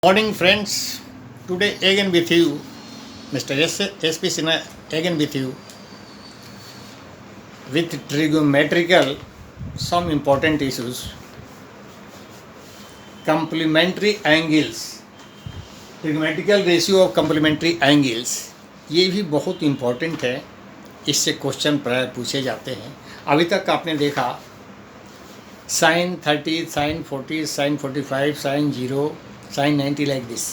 Morning, friends. Today again with you, Mr. S.P. Sinha, again with you with trigonometrical some important issues. Complementary angles, trigonometrical ratio of complementary angles, ये भी बहुत important है. इससे question प्राय पूछे जाते हैं. अभी तक आपने देखा sin 30, sin 40, sin 45, sin 0, sin 90 like this.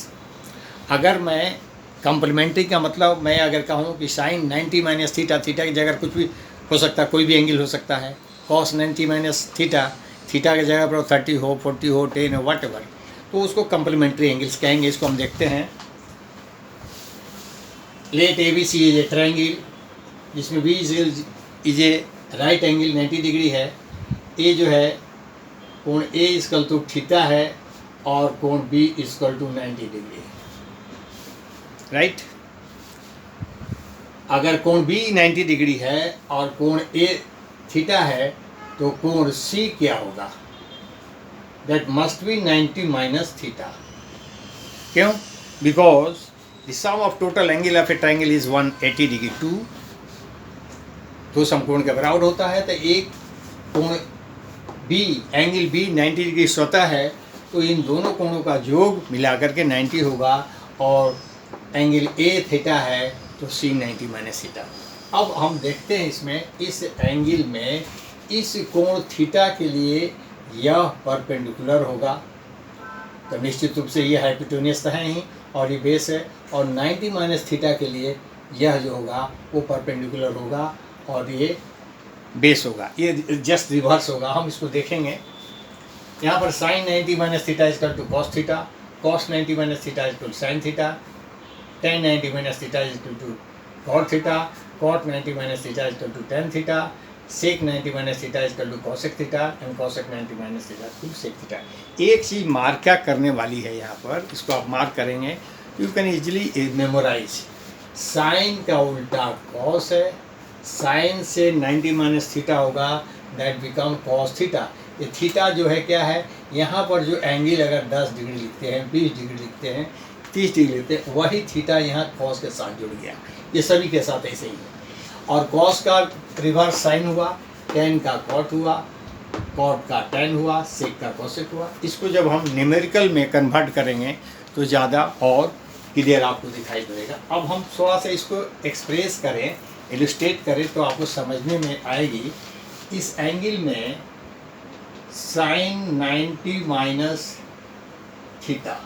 अगर मैं कम्प्लीमेंट्री का मतलब मैं अगर कहूँ कि साइन 90 माइनस थीटा, थीटा की जगह कुछ भी हो सकता है, कोई भी एंगल हो सकता है. कॉस 90 माइनस थीटा, थीटा की जगह पर 30 हो, 40 हो, 10 हो, वट एवर, तो उसको कम्प्लीमेंट्री एंगल्स कहेंगे. इसको हम देखते हैं. Let A B C is a triangle जिसमें B is a right angle 90 degree है. ए जो है कोण ए इक्वल टू थीटा है और कोण बी इक्वल टू 90 डिग्री है. राइट. अगर कोण बी 90 डिग्री है और कोण ए थीटा है तो कोण सी क्या होगा? That must be 90 minus theta. क्यों? Because the sum of total angle of a triangle is 180 degree. दो समकोण के बराबर होता है. तो एक कोण बी, एंगल बी 90 डिग्री स्वतः है, तो इन दोनों कोणों का योग मिलाकर के 90 होगा. और एंगल ए थीटा है तो सी 90 माइनस थीटा. अब हम देखते हैं इसमें, इस एंगल में इस कोण थीटा के लिए यह परपेंडिकुलर होगा, तो निश्चित रूप से ये हाइपोटेन्यूस है ही और ये बेस है. और 90 माइनस थीटा के लिए यह जो होगा वो परपेंडिकुलर होगा और ये बेस होगा. ये जस्ट रिवर्स होगा. हम इसको देखेंगे. यहाँ पर sine 90 minus theta equal to cos theta, cos 90 minus theta equal to sine theta, tan 90 minus theta equal to cot theta, cot 90 minus theta equal to tan theta, sec 90 minus theta equal to cosec theta and cosec 90 minus theta equal to sec theta. एक चीज़ mark क्या करने वाली है यहाँ पर, इसको आप मार्क करेंगे. You can easily memorise. Sine का उल्टा कॉस है, साइन से 90 माइनस थीटा होगा, दैट बिकम कॉस थीटा. ये थीटा जो है क्या है, यहाँ पर जो एंगल अगर 10 डिग्री लिखते हैं, 20 डिग्री लिखते हैं, 30 डिग्री लिखते हैं, वही थीटा यहाँ कॉस के साथ जुड़ गया. ये सभी के साथ ऐसे ही है. और कॉस का रिवर्स साइन हुआ, टेन का कॉट हुआ, कॉट का टेन हुआ, सेक का कॉसेक हुआ. इसको जब हम न्यूमेरिकल में कन्वर्ट करेंगे तो ज़्यादा और क्लियर आपको दिखाई पड़ेगा. अब हम थोड़ा सा इसको एक्सप्रेस करें, इलस्ट्रेट करें तो आपको समझने में आएगी. इस एंगल में साइन 90 माइनस थीटा,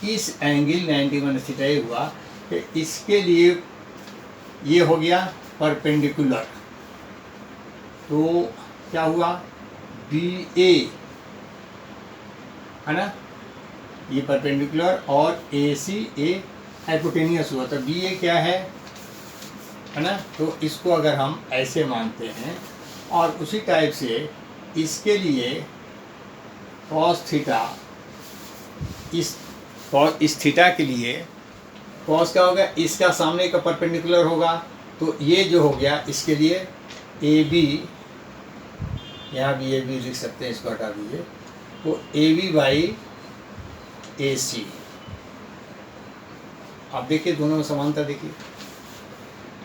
इस एंगल 90 माइनस थीटा ये हुआ कि इसके लिए ये हो गया परपेंडिकुलर. तो क्या हुआ, बी ए है ना, ये परपेंडिकुलर और ए सी ए हाइपोटेनियस हुआ. तो बी ए क्या है ना. तो इसको अगर हम ऐसे मानते हैं और उसी टाइप से इसके लिए कॉस थीटा, इस थीटा के लिए कॉस क्या होगा, इसका सामने का परपेंडिकुलर होगा. तो ये जो हो गया इसके लिए ए बी, यहाँ भी ए बी लिख सकते हैं, इसको हटा दीजिए. तो ए बी बाई ए सी. आप देखिए दोनों में समानता देखिए,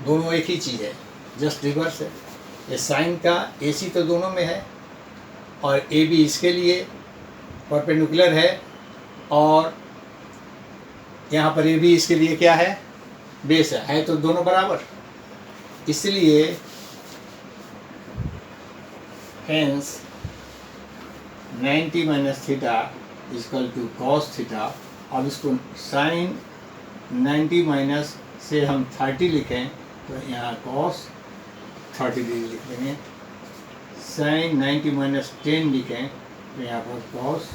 दोनों एक ही चीज़ है, जस्ट रिवर्स है. ये साइन का ए सी तो दोनों में है और ए बी इसके लिए परपेंडिकुलर है और यहाँ पर ए बी इसके लिए क्या है, बेस है तो दोनों बराबर. इसलिए hence 90 minus theta equal to cos theta. अब इसको साइन 90 माइनस से हम 30 लिखें तो यहाँ कॉस 30 डिग्री लिख देंगे. साइन 90 माइनस 10 लिखें तो यहाँ पर कॉस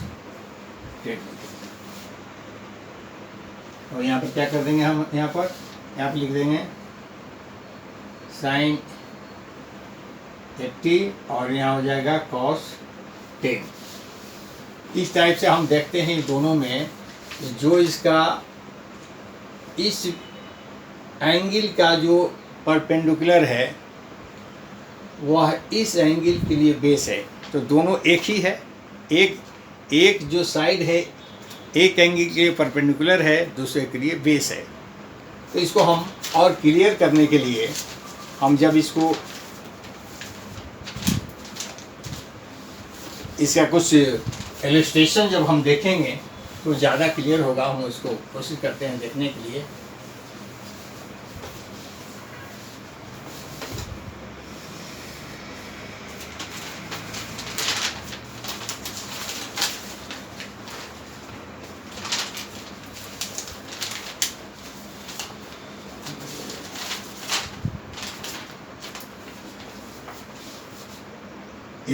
10 लिखेंगे. और यहाँ पर क्या कर देंगे हम, यहाँ पर लिख देंगे साइन 80 और यहाँ हो जाएगा कॉस 10. इस टाइप से हम देखते हैं दोनों में जो इसका इस एंगल का जो परपेंडिकुलर है वह इस एंगल के लिए बेस है. तो दोनों एक ही है. एक जो साइड है एक एंगल के लिए परपेंडिकुलर है, दूसरे के लिए बेस है। तो इसको हम और क्लियर करने के लिए हम जब इसको इसका कुछ इलस्ट्रेशन जब हम देखेंगे तो ज़्यादा क्लियर होगा। हम इसको कोशिश करते हैं देखने के लिए।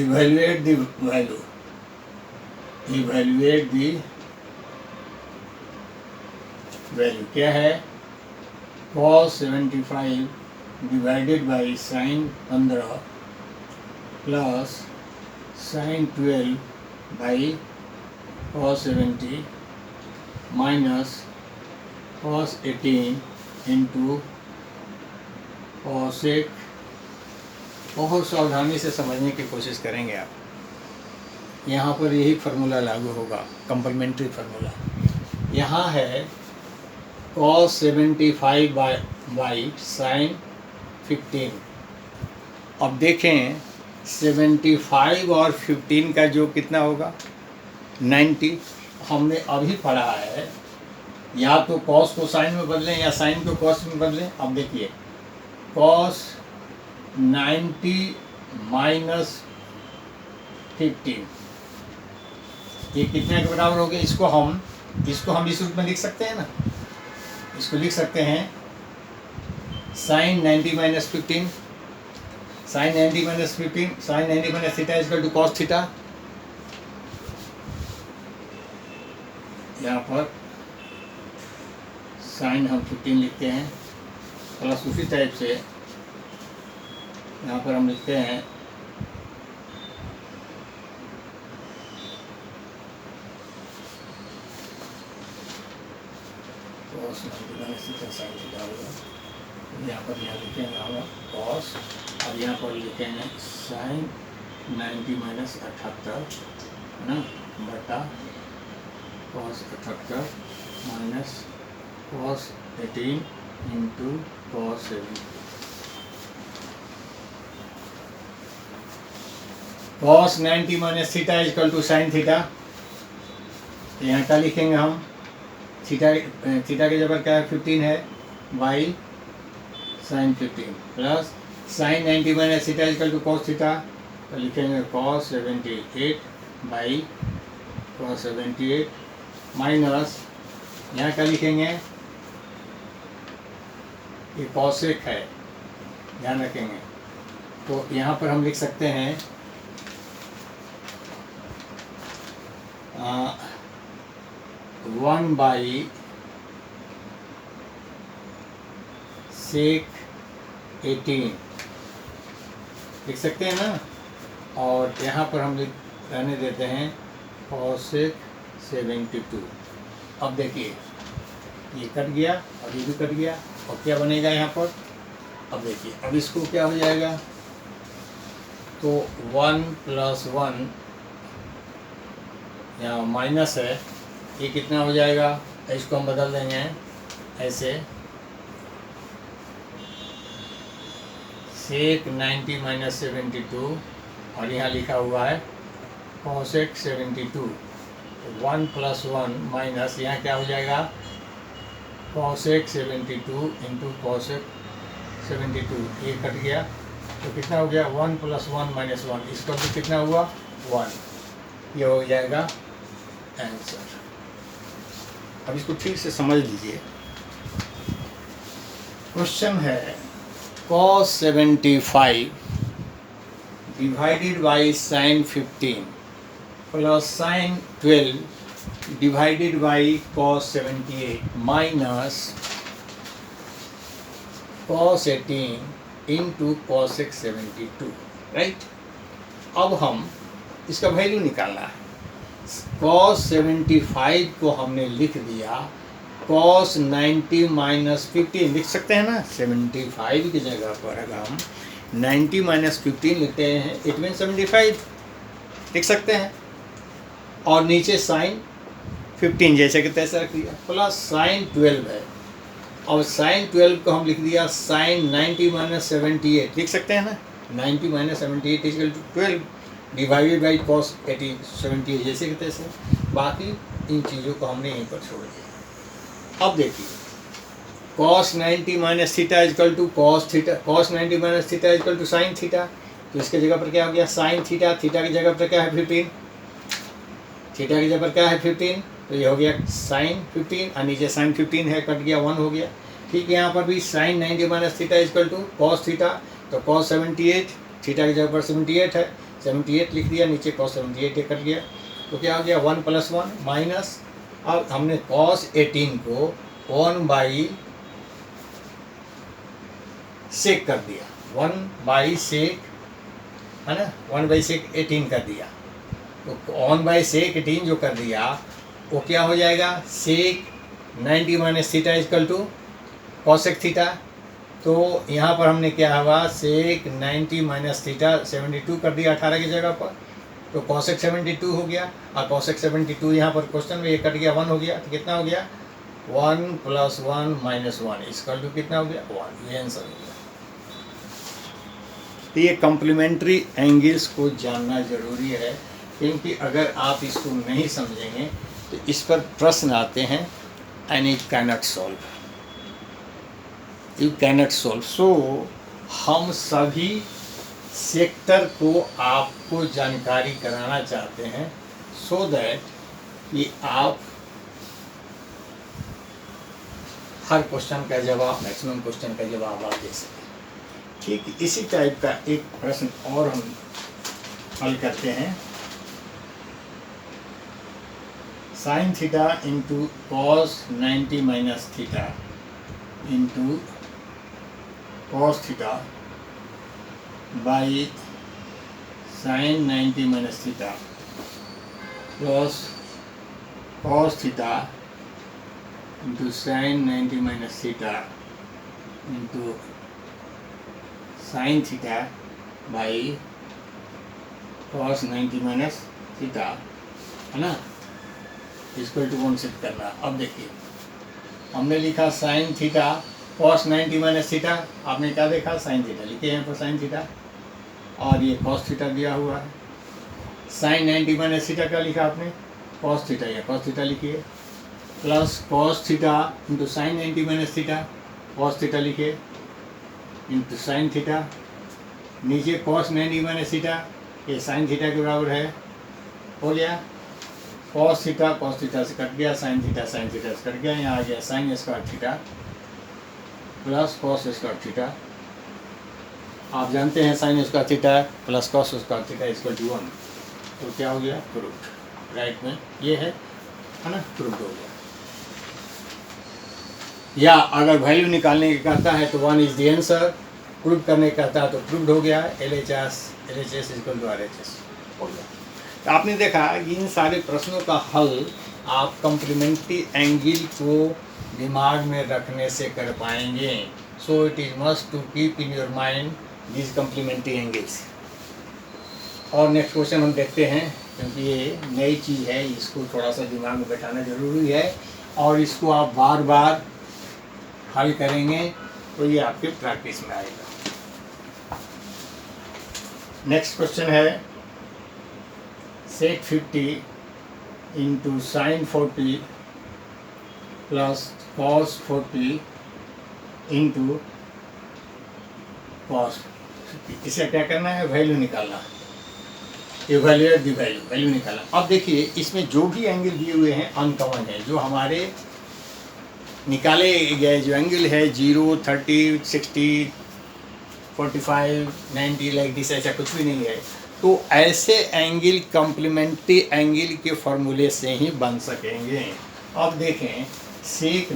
Evaluate the value. Evaluate the value क्या है? cos 75 divided by sin 15 plus sin 12 by cos 70 minus cos 18 into cosec। बहुत सावधानी से समझने की कोशिश करेंगे आप। यहाँ पर यही फार्मूला लागू होगा, कंप्लीमेंट्री फार्मूला। यहाँ है cos 75 बाई sin 15। अब देखें 75 और 15 का जो कितना होगा 90। हमने अभी पढ़ा है या तो cos को sin में बदलें या sin को cos में बदलें। अब देखिए cos 90 माइनस 15 ये कितने के बराबर हो गए? इसको हम इस रूप में लिख सकते हैं ना। इसको लिख सकते हैं sin 90 minus 15, sin 90 minus 15, sin 90 minus theta is equal to cos theta. यहाँ पर sin हम 15 लिखते हैं, प्लस उसी टाइप से यहाँ पर हम लिखते हैं cos 90 minus theta sin theta होगा। यहाँ पर लिखेंगे हम cos, और यहाँ पर लिखेंगे sin 90 माइनस 78 है ना, बटा cos 78 minus cos 18 into cos 70। cos 90 minus theta is equal to sine theta. यहाँ का लिखेंगे हम थीटा की जगह क्या है 15 है, by sine 15 plus sine 90 minus theta is equal to cos theta. तो लिखेंगे cos 78 बाई cos 78 माइनस यहाँ का लिखेंगे ये cosec है, ध्यान रखेंगे। तो यहाँ पर हम लिख सकते हैं 1 बाई sec 18 लिख सकते हैं ना। और यहाँ पर हम रहने देते हैं cosec 72। अब देखिए ये कट गया और ये भी कट गया, और क्या बनेगा यहाँ पर? अब देखिए अब इसको क्या हो जाएगा, तो 1 प्लस 1 यहाँ माइनस है, ये कितना हो जाएगा? इसको हम बदल देंगे ऐसे, sec 90 माइनस 72, और यहाँ लिखा हुआ है cosec 72। 1 प्लस 1 माइनस यहाँ क्या हो जाएगा cosec 72 इंटू cosec 72, ये कट गया तो कितना हो गया 1 प्लस 1 माइनस 1, इसका भी कितना हुआ 1, ये हो जाएगा आंसर। अब इसको ठीक से समझ लीजिए। क्वेश्चन है cos 75 divided by sin 15 plus sin 12 divided by cos 78 minus cos 18 into cosec 72, right. अब हम इसका वैल्यू निकालना है। cos 75 को हमने लिख दिया cos 90 माइनस 15 लिख सकते हैं ना। 75 की जगह पर अगर हम 90 माइनस 15 लिखते हैं इट मीन 75 लिख सकते हैं, और नीचे साइन 15 जैसे कि तैसा रख दिया, प्लस साइन 12 है, और साइन 12 को हम लिख दिया साइन 90 माइनस 78, लिख सकते हैं ना, 90 minus 78 equal to 12 divided by cos 78 जैसे कि तैसे। बाकी इन चीज़ों को हमने यहीं पर छोड़ दिया। अब देखिए cos 90 minus theta equal to cos theta, cos 90 minus theta equal to sine theta, तो इसके जगह पर क्या हो गया साइन थीटा, थीटा की जगह पर क्या है 15, थीटा की जगह पर क्या है 15, तो ये हो गया साइन 15 और नीचे साइन 15 है, कट गया 1 हो गया। ठीक है, यहाँ पर भी sine 90 minus theta equal to cos theta, तो कॉस 78, थीटा की जगह पर 78 है, 78 लिख दिया, नीचे कॉस 78 ये कट गया, तो क्या हो गया 1 + 1 माइनस, अब हमने कॉस 18 को 1 बाई सेक कर दिया, 1 बाई सेक है ना, 1 बाई सेक 18 कर दिया, तो 1 बाई सेक 18 जो कर दिया वो क्या हो जाएगा sec 90 minus theta equal to cosec theta, तो यहाँ पर हमने क्या हुआ सेक 90 माइनस थीटा 72 कर दिया 18 की जगह पर, तो कॉसेक 72 हो गया, और कॉसेक 72 यहाँ पर क्वेश्चन में ये कट गया 1 हो गया, तो कितना हो गया 1 + 1 - 1 इक्वल टू कितना हो गया 1, ये आंसर हो गया। तो ये कॉम्प्लीमेंट्री एंगल्स को जानना ज़रूरी है, क्योंकि अगर आप इसको नहीं समझेंगे तो इस पर प्रश्न आते हैं and you cannot solve, you cannot solve. So हम सभी सेक्टर को आपको जानकारी कराना चाहते हैं, सो दैट कि आप हर क्वेश्चन का जवाब, मैक्सिमम क्वेश्चन का जवाब आप दे सकें। ठीक इसी टाइप का एक प्रश्न और हम हल करते हैं, sine theta into cos 90 minus theta into cos theta by sine 90 minus theta plus cos theta into sine 90 minus theta into sine theta by cos 90 minus theta, है ना, इक्वल टू 1 सेट करना। अब देखिए हमने लिखा sine theta cos 90 minus theta, आपने क्या देखा साइन थीटा लिखे यहाँ पर साइन थीटा, और ये कॉस थीटा दिया हुआ है। साइन 90 माइनस थीटा क्या लिखा आपने कॉस थीटा, या कॉस थीटा लिखिए, plus cos theta into sine 90 minus theta, cos theta लिखिए इंटू साइन थीटा, नीचे कॉस 90 माइनस थीटा, ये साइन थीटा के बराबर है, हो गया कॉस थीटा से कट गया, साइन थीटा से कट गया, यहाँ आ गया sine square theta plus cos square theta. आप जानते हैं sine square theta plus cos square theta equal to 1, तो क्या हो गया प्रूफ, राइट में ये है ना, प्रूफ हो गया। या अगर वैल्यू निकालने का कहता है तो 1 इज द आंसर, प्रूव करने का कहता है तो प्रूव्ड हो गया, LHS इक्वल टू RHS हो गया। तो आपने देखा कि इन सारे प्रश्नों का हल आप कॉम्प्लीमेंट्री एंगल को दिमाग में रखने से कर पाएंगे। So it is must to keep in your mind these complementary angles. और नेक्स्ट क्वेश्चन हम देखते हैं, क्योंकि ये नई चीज़ है, इसको थोड़ा सा दिमाग में बैठाना ज़रूरी है, और इसको आप बार बार हल करेंगे तो ये आपके प्रैक्टिस में आएगा। नेक्स्ट क्वेश्चन है सेक 50 into sine 40 plus cos 40 into cos 50। इसे क्या करना है वैल्यू निकालना, इवैल्यूएट द वैल्यू निकालना। अब देखिए इसमें जो भी एंगल दिए हुए हैं अनकॉमन है, जो हमारे निकाले गए जो एंगल है 0, 30, 60, 45, 90 लाइक दिस, ऐसा कुछ भी नहीं है। तो ऐसे एंगल कॉम्प्लीमेंट्री एंगल के फॉर्मूले से ही बन सकेंगे। अब देखें सेक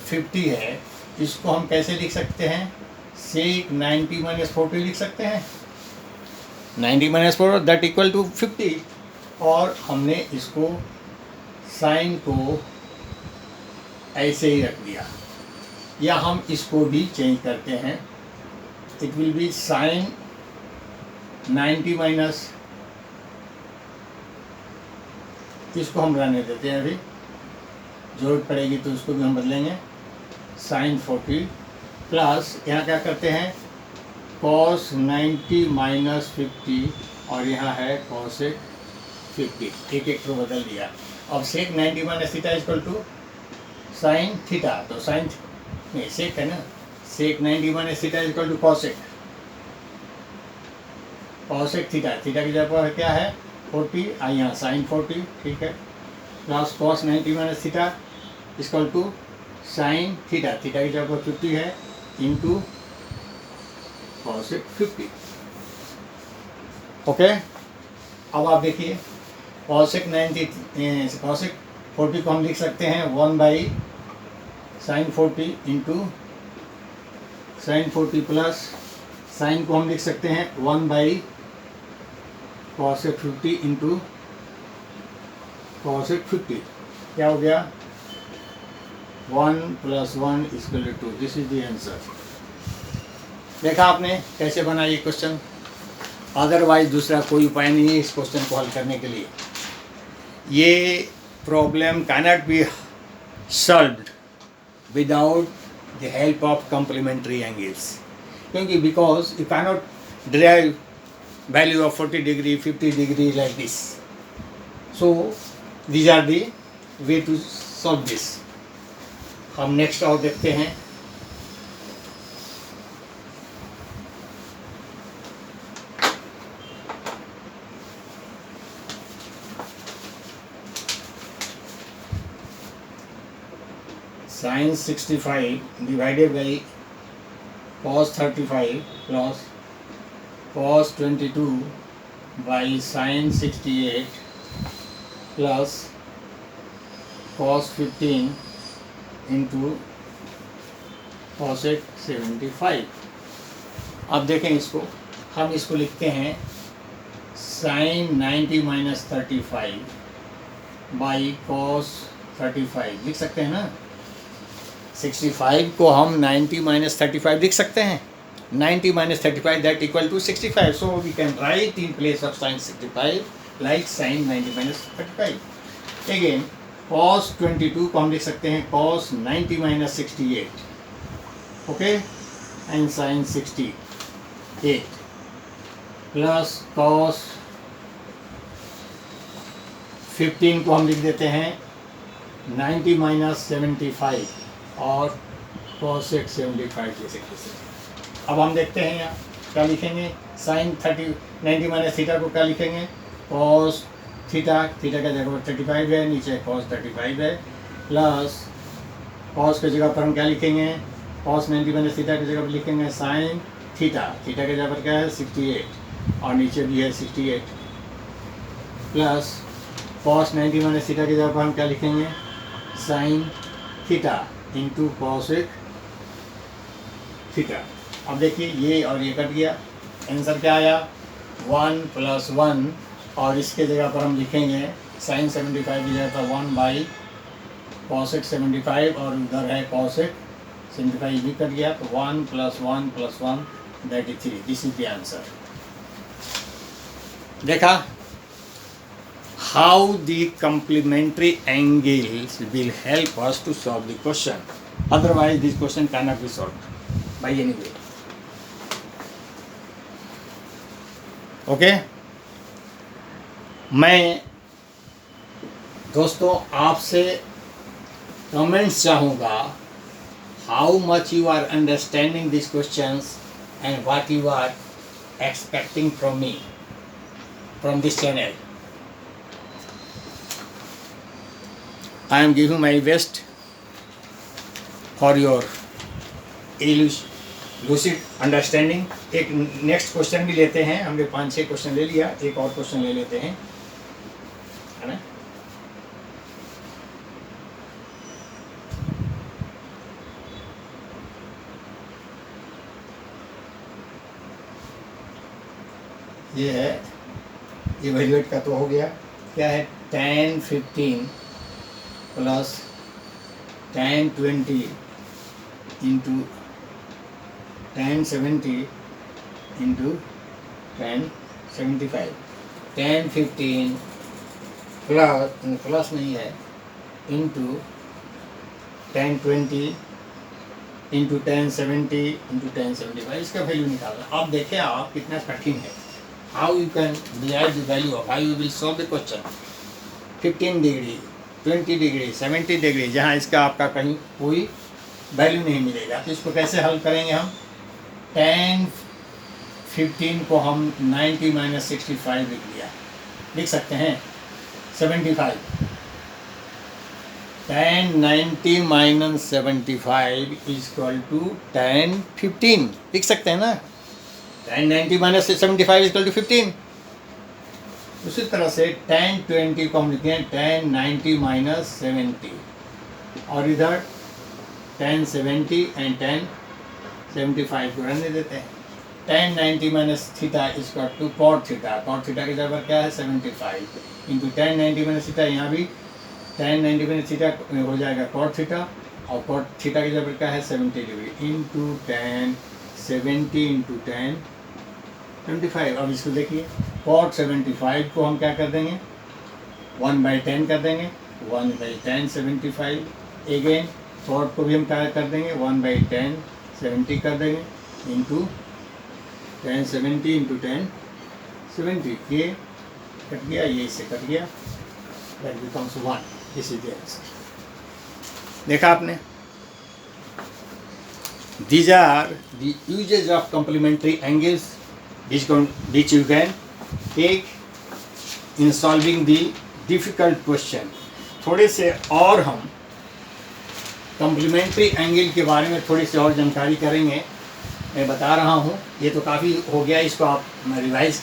50 है, इसको हम कैसे लिख सकते हैं, सेक 90 माइनस 40 लिख सकते हैं, 90 माइनस 4 दैट इक्वल टू 50, और हमने इसको साइन को ऐसे ही रख दिया, या हम इसको भी चेंज करते हैं, it will be sine 90 minus, इसको हम रहने देते हैं अभी, जरूरत पड़ेगी तो उसको भी हम बदलेंगे, साइन 40 प्लस यहाँ क्या करते हैं cos 90 माइनस 50 और यहाँ है cosec 50, एक एक को बदल दिया। अब sec 90 minus theta equal to sine theta, तो साइन नहीं सेक है ना, sec 90 minus theta equal to cosec theta, theta की जगह पर क्या है 40, यहाँ साइन 40, ठीक है, plus cos 90 minus theta equal to sine theta, theta की जगह पर 50 है इंटू cosec 50। ओके, अब आप देखिए cosec 40 को हम लिख सकते हैं 1 by sine 40 into sine 40 plus sign को हम लिख सकते हैं 1 बाई cosec 50 इंटू cosec 50, क्या हो गया 1 plus 1 equal to 2, this is the answer. देखा आपने कैसे बना ये क्वेश्चन, अदरवाइज दूसरा कोई उपाय नहीं है इस क्वेश्चन को हल करने के लिए। ये problem cannot be solved without the help of complementary angles, क्योंकि because you cannot derive value of 40 degree 50 degree like this, so these are the way to solve this। हम नेक्स्ट और देखते हैं। Sine 65 divided by cos 35 plus cos 22 by sine 68 plus cos 15 into cosec 75। अब देखें इसको, हम इसको लिखते हैं साइन 90 माइनस 35 बाई cos 35, लिख सकते हैं ना। 65 को हम 90 माइनस 35 लिख सकते हैं, 90 minus 35 that equal to 65, so we can write in place of sine 65 like sin 90 minus 35। Again cos 22 को हम लिख सकते हैं cos 90 minus 68, okay, and sin 68 plus cos 15 को हम लिख देते हैं 90 minus 75 और cosec 75 जैसे कैसे। अब हम देखते हैं यहाँ क्या लिखेंगे, sin 90 माइनस थीटा को क्या लिखेंगे cos थीटा, थीटा का जगह पर 35 है, नीचे cos 35 है, प्लस cos की जगह पर हम क्या लिखेंगे cos 90 माइनस थीटा की जगह पर लिखेंगे sin थीटा, थीटा की जगह पर क्या है 68 और नीचे भी है 68, प्लस cos 90 माइनस थीटा की जगह पर हम क्या लिखेंगे sin theta into cosec theta. अब देखिए ये और ये कट गया, आंसर क्या आया 1 प्लस 1, और इसके जगह पर हम लिखेंगे साइन 75 की जगह पर 1 बाई cosec 75 और उधर है cosec 75 भी कट गया, तो 1 plus 1 plus 1 that is 3, this is the answer. देखा how the complementary angles will help us to solve the question, otherwise this question can not be solved by any way. Okay, मैं दोस्तों आपसे comments चाहूँगा, how much you are understanding this questions and what you are expecting from me from this channel. I am giving my best for your lucid understanding. एक next question भी लेते हैं, हमने 5-6 question ले लिया, एक और क्वेश्चन ले लेते हैं, है ना। ये है इवेल्युएट का तो हो गया, क्या है tan 15 plus tan 20 into tan 70 into tan 75, tan 15 plus नहीं है into tan 20 into tan 70 into tan 75, इसका वैल्यू निकालना। अब देखें आप कितना कठिन है। How you can derive the value of, how you will solve the question. 15 degree, 20 degree, 70 degree, जहाँ इसका आपका कहीं कोई वैल्यू नहीं मिलेगा, तो इसको कैसे हल करेंगे हम। tan 15 को हम 90 माइनस 65 लिख सकते हैं 75। tan 90 minus 75 is equal to tan 15 लिख सकते हैं ना। tan 90 minus 75 is equal to 15। उसी तरह से tan 20 को हम लिखते हैं tan 90 माइनस 70, और इधर tan 70 एंड tan 75 को रहने देते हैं। tan 90 minus theta is equal to cot theta, cot theta की जगह क्या है 75 इंटू tan 90 माइनस थीटा, यहाँ भी tan 90 माइनस थीटा हो जाएगा cot थीटा, और cot थीटा की जगह क्या है 70 degree into tan 70 into tan 75। अब इसको देखिए, cot 75 को हम क्या कर देंगे 1/10 कर देंगे, 1/10 75। अगेन cot को भी हम क्या कर देंगे 1/10 70 कर देंगे इंटू tan 70 इंटू tan 70। ये कट गया, ये इससे कट गया, that becomes 1। This is the answer. देखा आपने, these are the uses of complementary angles which you can take in solving the difficult question। थोड़े से और हम कम्प्लीमेंट्री एंगल के बारे में थोड़ी सी और जानकारी करेंगे। मैं बता रहा हूँ, ये तो काफ़ी हो गया, इसको आप रिवाइज़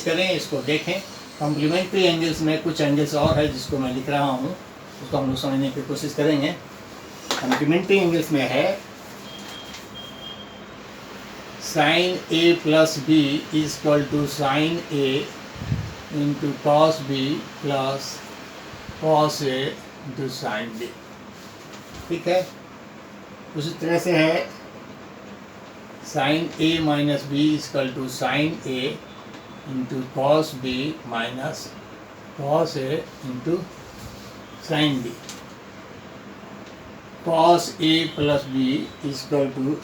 करें, इसको देखें। कम्प्लीमेंट्री एंगल्स में कुछ एंगल्स और है जिसको मैं लिख रहा हूँ, उसको हम लोग समझने की कोशिश करेंगे। कम्प्लीमेंट्री एंगल्स में है sin A plus B is equal to sin A into cos B plus cos A into sin B। ठीक है, उसी तरह से है sin A minus B is equal to sin A into cos B minus cos A into sin B। cos A plus B is equal to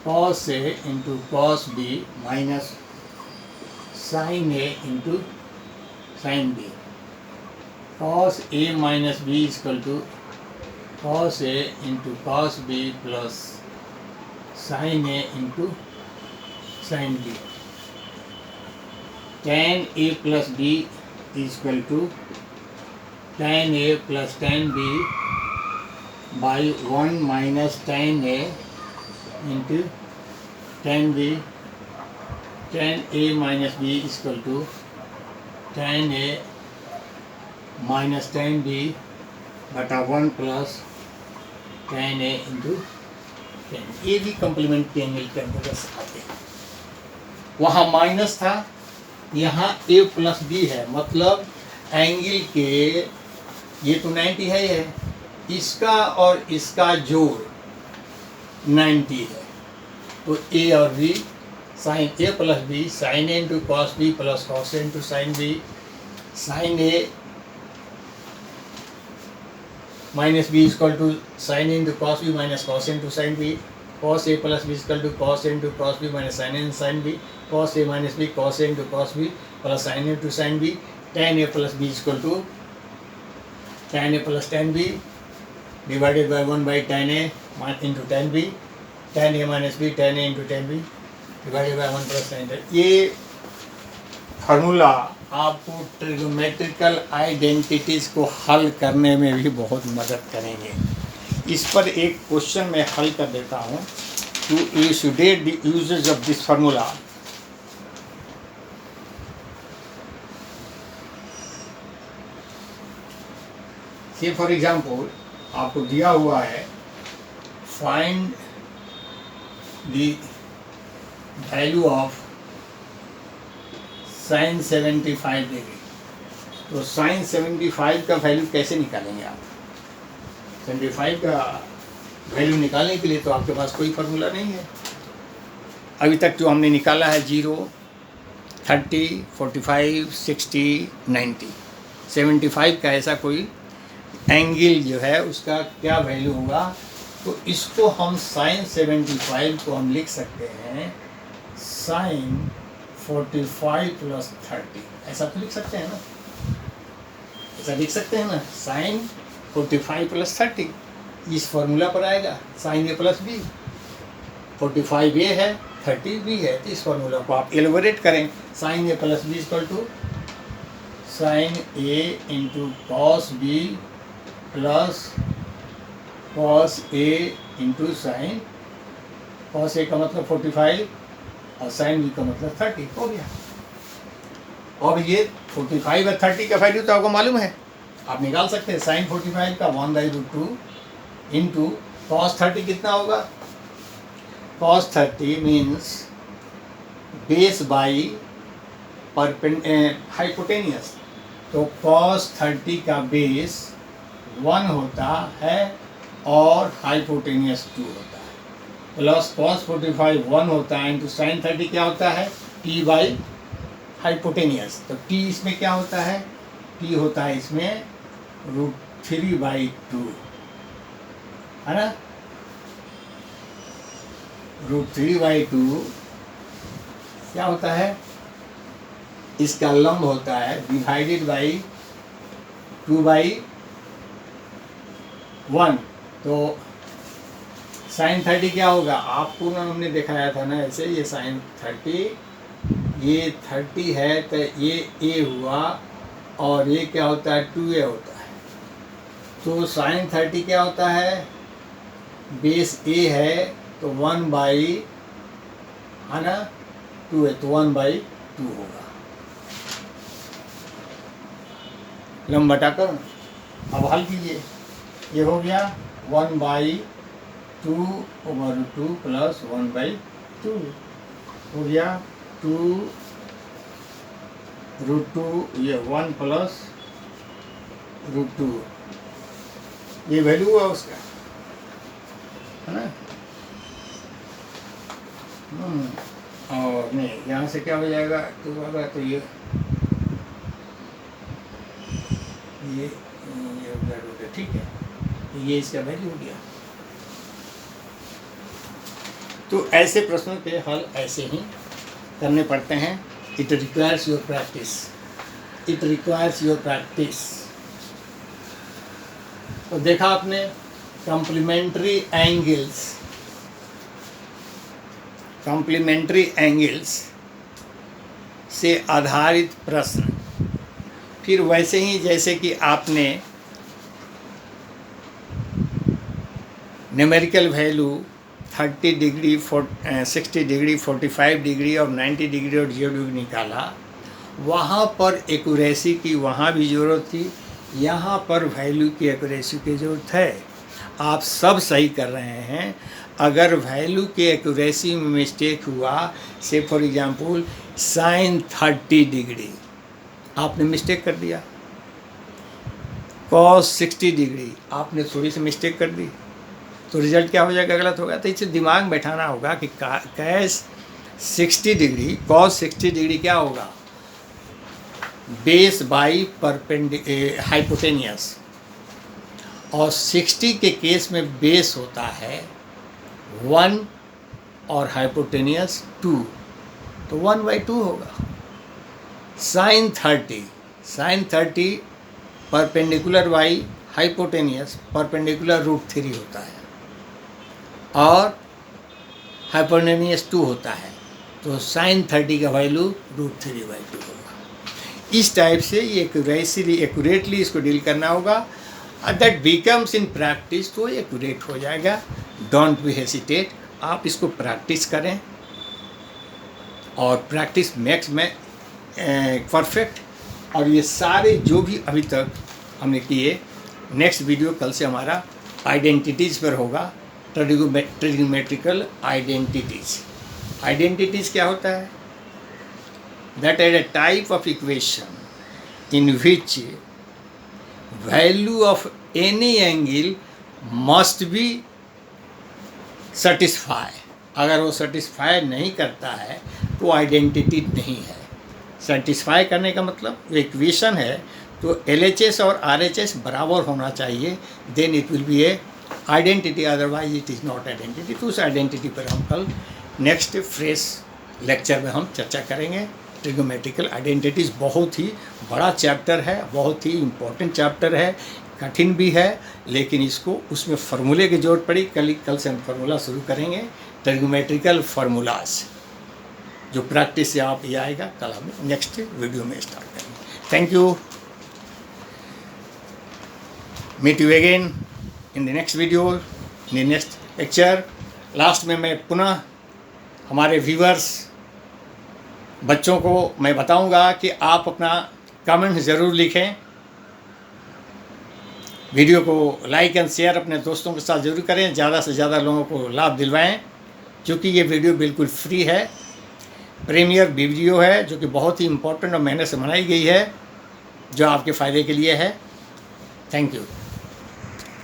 cos A into cos B minus sin A into sin B। cos A minus B is equal to cos A into cos B plus sin A into sin B। tan A plus B is equal to tan A plus tan B by 1 minus tan A into tan B। tan A minus B is equal to tan A minus tan B बटा 1 plus tan A into tan। ये भी complementary angle के अंतर्गत आते हैं। वहाँ minus था, यहाँ A प्लस B है, मतलब एंगल के ये तो 90 है, इसका और इसका जोड़ 90 है, तो A और B sine A plus B sine A into cos B plus cos A into sine B। Sine A minus B equal to sine A into cos B minus cos A into sine B। Cos A plus B equal to cos A into cos B minus sine A into sine B। Cos A minus B cos A into cos B plus sine A into sine B। tan A plus B equal to tan A plus tan B divided by 1/tan A into tan B। tan A minus B tan A into tan B divided by 1 plus tan A। ये formula आपको trigonometrical identities को हल करने में भी बहुत मदद करेंगे। इस पर एक क्वेश्चन मैं हल कर देता हूँ to illustrate the usage of this formula. Say for example आपको दिया हुआ है find the value of sine 75 डिग्री। तो साइन 75 का वैल्यू कैसे निकालेंगे आप। 75 का वैल्यू निकालने के लिए तो आपके पास कोई फार्मूला नहीं है। अभी तक जो हमने निकाला है 0, 30, 45, 60, 90, 75 का ऐसा कोई एंगल जो है उसका क्या वैल्यू होगा, तो इसको हम sin 75 को हम लिख सकते हैं sin 45 प्लस 30, ऐसा तो लिख सकते हैं ना, ऐसा लिख सकते हैं ना, sin 45 प्लस 30 इस फॉर्मूला पर आएगा, sin a प्लस बी, 45 ए है 30 बी है, तो इस फॉर्मूला को आप एलिबोरेट करें, sin a plus B equal to sin a into cos B plus cos A into sine, cos A का मतलब 45 और साइन बी का मतलब 30 हो गया। और ये 45 और 30 का वैल्यू तो आपको मालूम है, आप निकाल सकते हैं, साइन 45 का 1/√2 इंटू कॉस 30 कितना होगा, cos 30 means base by hypotenuse, तो कॉस 30 का बेस 1 होता है और हाइपोटेनियस 2 होता है, प्लस कॉस 45 1 होता है इंटू साइन 30 क्या होता है t बाई हाइपोटेनियस, तो t इसमें क्या होता है, t होता है इसमें √3/2 है ना, √3/2 क्या होता है, इसका लंब होता है डिवाइडेड बाई 2/1, तो साइन 30 क्या होगा, आपको ना हमने दिखाया था ना ऐसे, ये साइन 30 ये 30 है तो ये a हुआ और ये क्या होता है 2a होता है, तो साइन 30 क्या होता है, बेस a है तो 1/, है ना, 2 है तो 1/2 होगा, लंब बटाकर अब हल कीजिए, ये हो गया 1/2/2 प्लस 1/2 हो गया 2√2, ये 1 प्लस √2, ये वैल्यू हुआ उसका, है ना, और नहीं यहाँ से क्या हो जाएगा 2 होगा, तो ये हो गया, ठीक है, ये इसका वैल्यू हो गया। तो ऐसे प्रश्नों के हल ऐसे ही करने पड़ते हैं, it requires your practice, it requires your practice. तो देखा आपने कॉम्प्लीमेंट्री एंगल्स, कॉम्प्लीमेंट्री एंगल्स से आधारित प्रश्न, फिर वैसे ही जैसे कि आपने numerical value 30 degree 60 degree 45 degree और 90 डिग्री और 0 डिग्री निकाला, वहाँ पर एक्यूरेसी की वहाँ भी ज़रूरत थी, यहाँ पर वैल्यू की एक्यूरेसी की ज़रूरत है। आप सब सही कर रहे हैं, अगर वैल्यू के एक्यूरेसी में मिस्टेक हुआ, से फॉर एग्जांपल साइन 30 डिग्री आपने मिस्टेक कर दिया, कॉस 60 डिग्री आपने थोड़ी सी मिस्टेक कर दी, तो रिजल्ट क्या हो जाएगा, गलत होगा। तो इसे दिमाग में बैठाना होगा कि कैस 60 डिग्री कॉस 60 डिग्री क्या होगा, बेस बाई हाइपोटेनियस, और 60 के केस में बेस होता है 1 और हाइपोटेनियस 2, तो 1/2 होगा। Sine 30 perpendicular by hypotenuse perpendicular √3 होता है और हाइपोटेनियस 2 होता है, तो साइन 30 का वैल्यू √3/2 होगा। इस टाइप से ये एक्यूरेटली इसको डील करना होगा, दैट बिकम्स इन प्रैक्टिस, तो एक्यूरेट हो जाएगा। डोंट बी हेसिटेट, आप इसको प्रैक्टिस करें और प्रैक्टिस मेक्स में परफेक्ट। और ये सारे जो भी अभी तक हमने किए, नेक्स्ट वीडियो कल से हमारा आइडेंटिटीज़ पर होगा, ट्रिग्नोमेट्रिकल आइडेंटिटीज़। आइडेंटिटीज़ क्या होता है, that is a type of equation in which value of any angle must be satisfy. अगर वो सेटिस्फाई नहीं करता है तो आइडेंटिटी नहीं है। सेटिस्फाई करने का मतलब इक्वेशन है, तो LHS और RHS बराबर होना चाहिए, then it will be a identity, otherwise it is not identity. तो उस आइडेंटिटी पर हम कल नेक्स्ट फ्रेश लेक्चर में हम चर्चा करेंगे। ट्रिग्नोमेट्रिकल आइडेंटिटीज़ बहुत ही बड़ा चैप्टर है, बहुत ही इम्पोर्टेंट चैप्टर है, कठिन भी है, लेकिन इसको उसमें फार्मूले की जरूरत पड़ी। कल से हम फार्मूला शुरू करेंगे, ट्रिग्नोमेट्रिकल फार्मूलाज, जो प्रैक्टिस से आप ये आएगा। कल हम नेक्स्ट वीडियो में स्टार्ट करेंगे। Thank you, meet you again in the next video, in the next lecture. Last में मैं पुनः हमारे व्यूअर्स बच्चों को मैं बताऊंगा कि आप अपना कमेंट ज़रूर लिखें, वीडियो को लाइक एंड शेयर अपने दोस्तों के साथ ज़रूर करें, ज़्यादा से ज़्यादा लोगों को लाभ दिलवाएं, क्योंकि ये वीडियो बिल्कुल फ्री है, प्रीमियर वीडियो है, जो कि बहुत ही इम्पोर्टेंट और मेहनत से बनाई गई है, जो आपके फ़ायदे के लिए है। Thank you.